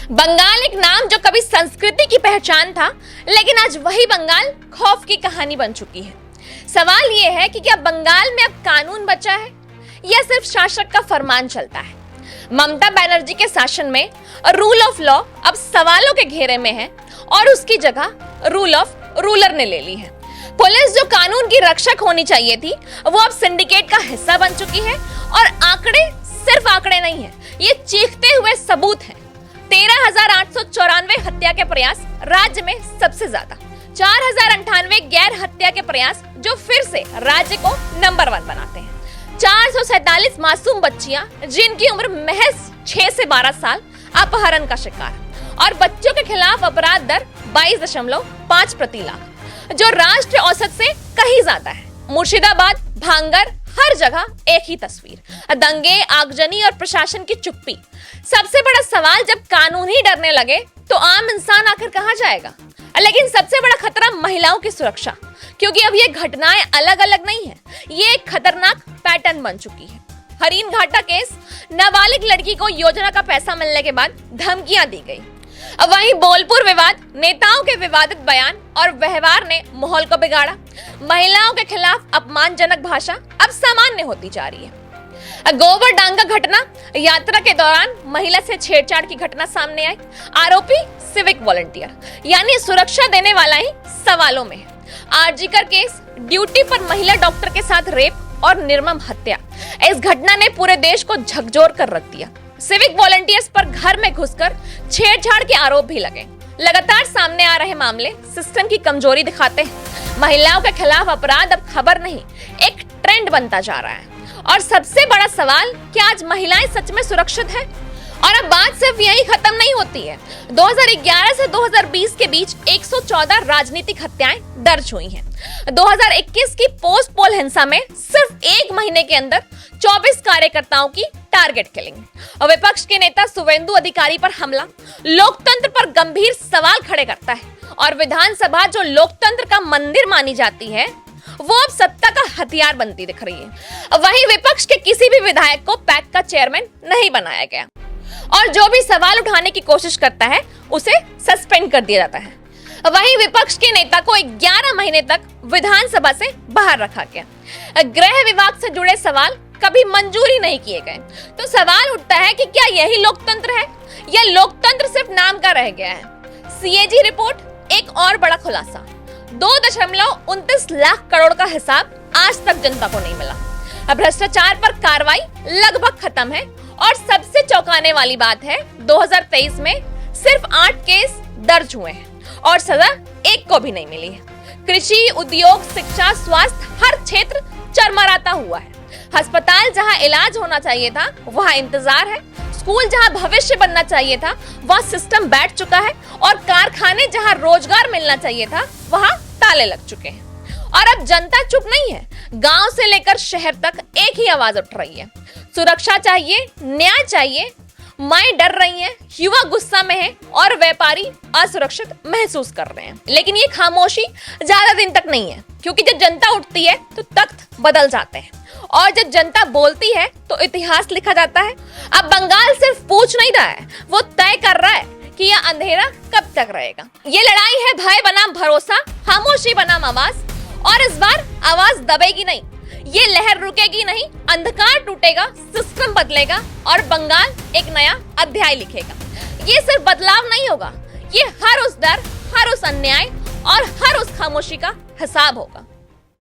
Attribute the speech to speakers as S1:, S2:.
S1: बंगाल एक नाम जो कभी संस्कृति की पहचान था, लेकिन आज वही बंगाल खौफ की कहानी बन चुकी है। सवाल यह है कि क्या बंगाल में अब कानून बचा है या सिर्फ शासक का फरमान चलता है। ममता बनर्जी के शासन में रूल ऑफ लॉ अब सवालों के घेरे में है और उसकी जगह रूल ऑफ रूलर ने ले ली है। पुलिस जो कानून की रक्षक होनी चाहिए थी, वो अब सिंडिकेट का हिस्सा बन चुकी है। और आंकड़े सिर्फ आंकड़े नहीं है, ये चीखते हुए सबूत हैं। 13,894 हत्या के प्रयास राज्य में सबसे ज्यादा, 4,098 गैर हत्या के प्रयास जो फिर से राज्य को नंबर 1 बनाते हैं। 447 मासूम बच्चियां जिनकी उम्र महज 6 से 12 साल अपहरण का शिकार, और बच्चों के खिलाफ अपराध दर 22.5 प्रति लाख, जो राष्ट्रीय औसत से कहीं ज्यादा है। मुर्शिदाबाद, भांगर, हर जगह एक ही तस्वीर, दंगे, आगजनी और प्रशासन की चुप्पी। सबसे बड़ा सवाल, जब कानून ही डरने लगे तो आम इंसान आखिर कहां जाएगा। लेकिन सबसे बड़ा खतरा महिलाओं की सुरक्षा, क्योंकि अब ये घटनाएं अलग अलग नहीं है, ये एक खतरनाक पैटर्न बन चुकी है। हरीन घाटा केस, नाबालिग लड़की को योजना का पैसा मिलने के बाद धमकियां दी गई। अब वहीं बोलपुर विवाद, नेताओं के विवादित बयान और व्यवहार ने माहौल को बिगाड़ा। महिलाओं के खिलाफ अपमानजनक भाषा अब सामान्य होती जा रही है। गोबरडांगा घटना, यात्रा के दौरान महिला से छेड़छाड़ की घटना सामने आई। आरोपी सिविक वॉलंटियर, यानी सुरक्षा देने वाला ही सवालों में है। आरजीकर केस, ड्यूटी पर महिला डॉक्टर के साथ रेप और निर्मम हत्या, इस घटना ने पूरे देश को झकझोर कर रख दिया। सिविक वॉलंटियर्स पर घर में घुसकर छेड़छाड़ के आरोप भी लगे। लगातार सामने आ रहे मामले सिस्टम की कमजोरी दिखाते हैं। महिलाओं के खिलाफ अपराध अब खबर नहीं, एक ट्रेंड बनता जा रहा है। और सबसे बड़ा सवाल, क्या आज महिलाएं सच में सुरक्षित हैं? और अब बात सिर्फ यही खत्म नहीं होती है। 2011 से 2020 के बीच 114 राजनीतिक हत्याएं दर्ज हुई हैं। 2021 की पोस्ट पोल हिंसा में सिर्फ एक महीने के अंदर 24 कार्यकर्ताओं की टारगेट किलिंग। और विपक्ष के नेता शुवेंदु अधिकारी पर हमला लोकतंत्र पर गंभीर सवाल खड़े करता है। और विधानसभा, जो लोकतंत्र का मंदिर मानी जाती है, वो अब सत्ता का हथियार बनती दिख रही है। वहीं विपक्ष के किसी भी विधायक को पैक का चेयरमैन नहीं बनाया गया, और जो भी सवाल उठाने की कोशिश करता है उसे सस्पेंड कर दिया जाता है। वहीं विपक्ष के नेता को 11 महीने तक विधानसभा से बाहर रखा गया। गृह विभाग से जुड़े सवाल कभी मंजूरी नहीं किए गए। तो सवाल उठता है कि क्या यही लोकतंत्र है या लोकतंत्र सिर्फ नाम का रह गया है। सीएजी रिपोर्ट, एक और बड़ा खुलासा, 2.29 लाख करोड़ का हिसाब आज तक जनता को नहीं मिला। भ्रष्टाचार पर कार्रवाई लगभग खत्म है। और सबसे चौंकाने वाली बात है, 2023 में सिर्फ 8 केस दर्ज हुए हैं और सजा एक को भी नहीं मिली है। कृषि, उद्योग, शिक्षा, स्वास्थ्य, हर क्षेत्र चरमराता हुआ है। अस्पताल जहां इलाज होना चाहिए था, वहां इंतजार है। स्कूल जहां भविष्य बनना चाहिए था, वहां सिस्टम बैठ चुका है। और कारखाने जहां रोजगार मिलना चाहिए था, वहां ताले लग चुके हैं। और अब जनता चुप नहीं है, गांव से लेकर शहर तक एक ही आवाज उठ रही है। सुरक्षा चाहिए, न्याय चाहिए। माएं डर रही हैं, युवा गुस्सा में है और व्यापारी असुरक्षित महसूस कर रहे हैं। लेकिन ये खामोशी ज्यादा दिन तक नहीं है, क्योंकि जब जनता उठती है तो तख्त बदल जाते हैं, और जब जनता बोलती है तो इतिहास लिखा जाता है। अब बंगाल सिर्फ पूछ नहीं रहा है, वो तय कर रहा है कि यह अंधेरा कब तक रहेगा। ये लड़ाई है भय बनाम भरोसा, खामोशी बनाम आवाज। और इस बार आवाज दबेगी नहीं, ये लहर रुकेगी नहीं। अंधकार टूटेगा, सिस्टम बदलेगा और बंगाल एक नया अध्याय लिखेगा। ये सिर्फ बदलाव नहीं होगा, ये हर उस डर, हर उस अन्याय और हर उस खामोशी का हिसाब होगा।